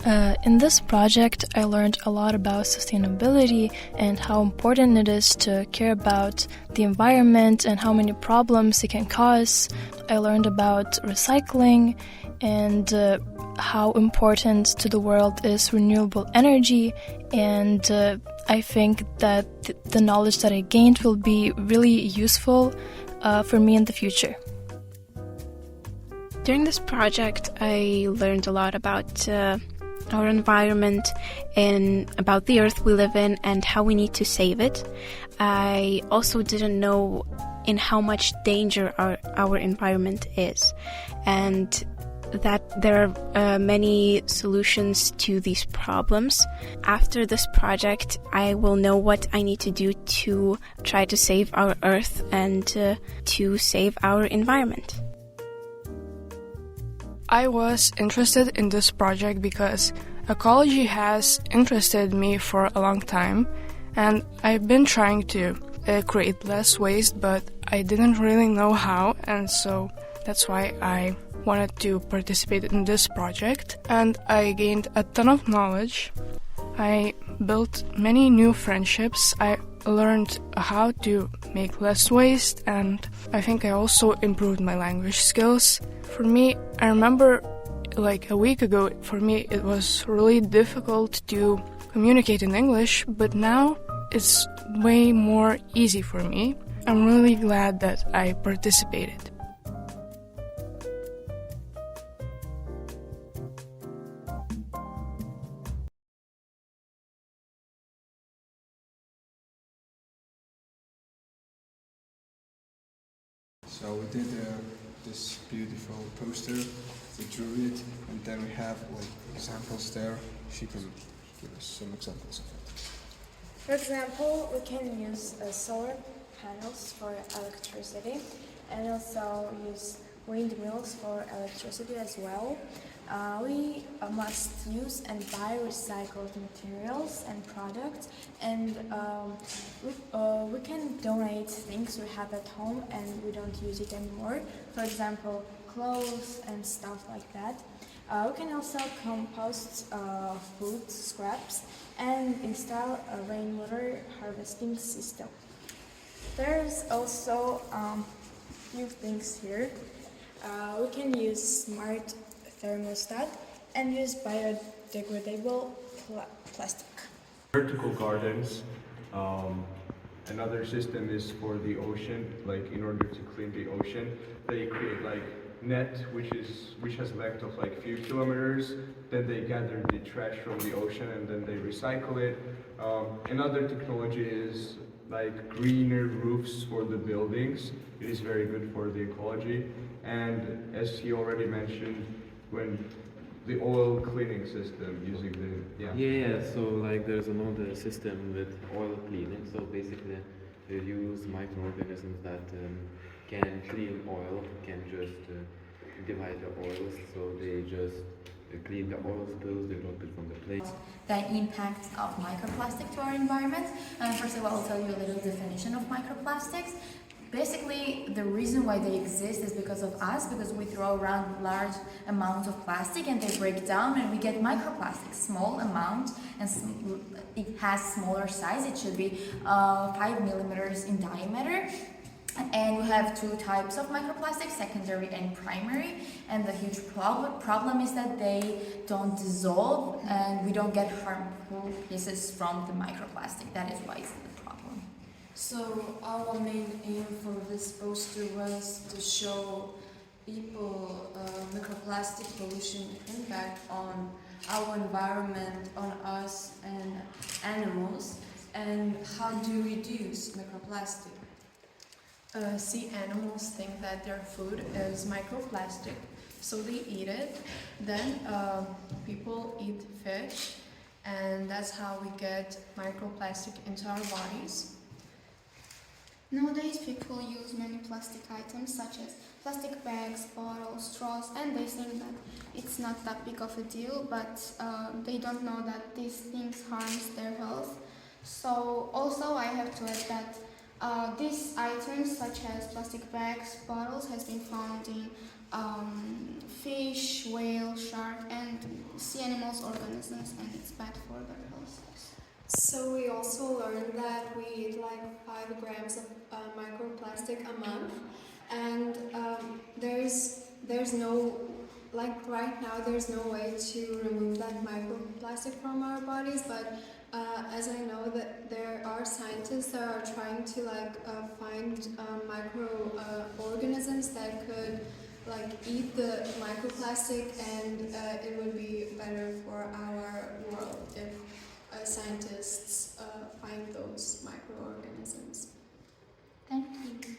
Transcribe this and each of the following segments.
In this project, I learned a lot about sustainability and how important it is to care about the environment and how many problems it can cause. I learned about recycling and how important to the world is renewable energy, and I think that the knowledge that I gained will be really useful for me in the future. During this project, I learned a lot about our environment and about the earth we live in and how we need to save it. I also didn't know in how much danger our environment is, and that there are many solutions to these problems. After this project, I will know what I need to do to try to save our earth and to save our environment. I was interested in this project because ecology has interested me for a long time, and I've been trying to create less waste, but I didn't really know how, and so that's why I wanted to participate in this project, and I gained a ton of knowledge. I built many new friendships. I learned how to make less waste, and I think I also improved my language skills. For me, I remember like a week ago, for me it was really difficult to communicate in English, but now it's way more easy for me. I'm really glad that I participated. So we did this beautiful poster, we drew it, and then we have like examples there. She can give us some examples of it. For example, we can use solar panels for electricity and also use windmills for electricity as well. We must use and buy recycled materials and products, and we can donate things we have at home and we don't use it anymore. For example, clothes and stuff like that. We can also compost food scraps and install a rainwater harvesting system. There's also few things here. We can use smart thermostat and use biodegradable plastic. Vertical gardens. Another system is for the ocean, like in order to clean the ocean, they create like net which has length of like few kilometers. Then they gather the trash from the ocean and then they recycle it. Another technology is like greener roofs for the buildings. It is very good for the ecology. And as he already mentioned, when the oil cleaning system using the so like there's another system with oil cleaning. So basically they use microorganisms that can clean oil, can just divide the oils, so they just clean the oil spills, they drop it from the plate. The impact of microplastic to our environment. First of all, I'll tell you a little definition of microplastics. Basically, the reason why they exist is because of us, because we throw around large amounts of plastic and they break down and we get microplastics, small amount, and it has smaller size. It should be 5 millimeters in diameter. And we have two types of microplastics, secondary and primary. And the huge problem is that they don't dissolve and we don't get harmful pieces from the microplastic. That is why it's the problem. So our main aim for this poster was to show people microplastic pollution impact on our environment, on us and animals, and how to reduce microplastic. Sea animals think that their food is microplastic, so they eat it. Then people eat fish, and that's how we get microplastic into our bodies. Nowadays, people use many plastic items such as plastic bags, bottles, straws, and they think that it's not that big of a deal, but they don't know that these things harm their health. So also I have to add that These items, such as plastic bags, bottles, has been found in fish, whale, shark, and sea animals, organisms, and it's bad for their health. So we also learned that we eat like 5 grams of microplastic a month, and there's no, like right now there's no way to remove that microplastic from our bodies, but as I know that there are scientists that are trying to find microorganisms that could eat the microplastic, and it would be better for our world if scientists find those microorganisms. Thank you.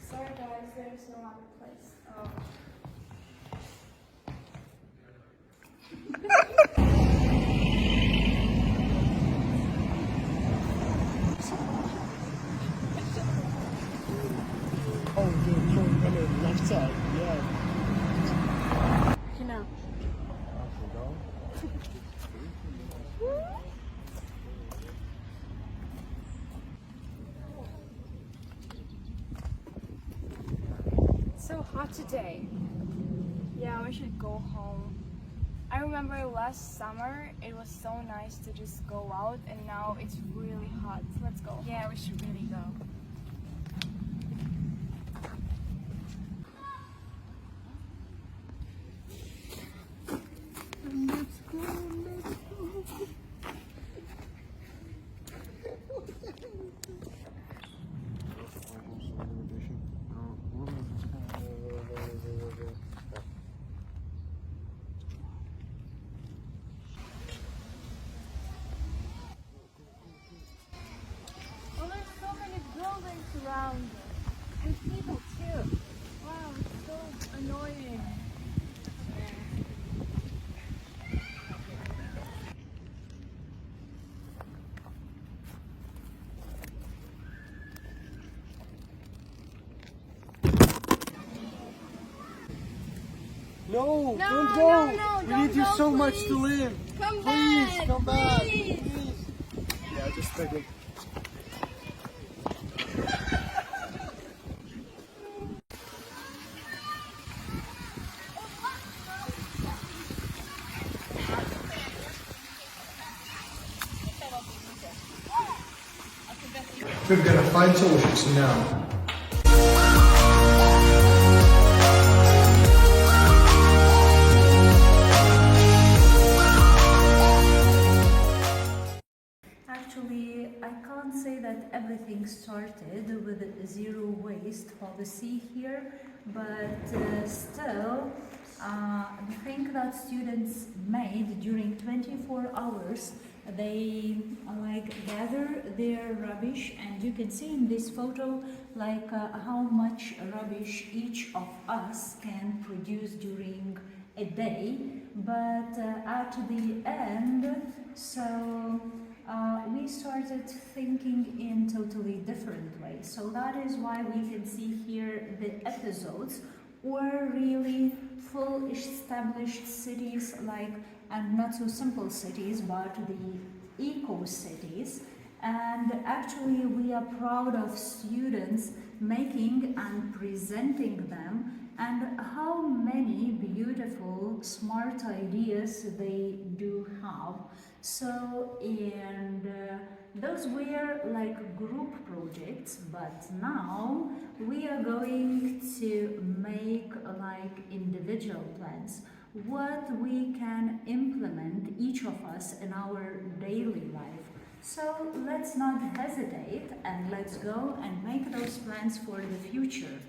Sorry guys, there's no other place. Oh, the left side, yeah. You know. It's so hot today. Yeah, we should go home. I remember last summer it was so nice to just go out, and now it's really hot. Let's go. Yeah, we should really go. Well, there's so many buildings around us, and people too. Wow, it's so annoying. No, No, don't go. no, We don't need you go, so much please. to live. Come Please, back, come back. please. Please. Yeah, just take it. We're gonna find solutions now. Actually, I can't say that everything started with a zero waste policy here, but still, the thing that students made during 24 hours, they gather their rubbish, and you can see in this photo how much rubbish each of us can produce during a day. But at the end, we started thinking in totally different ways. So that is why we can see here the episodes were really full established cities, and not so simple cities, but the eco cities. And actually we are proud of students making and presenting them, and how many beautiful, smart ideas they do have. So, and those were like group projects, but now we are going to make like individual plans, what we can implement, each of us, in our daily life. So let's not hesitate and let's go and make those plans for the future.